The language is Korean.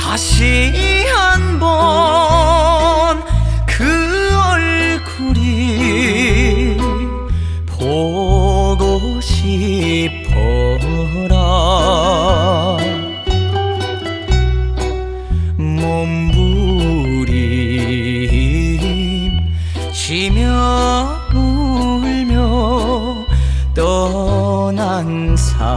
다시 한번 그 얼굴이 보고 싶어라. 몸부림치며 울며 떠난 사람아,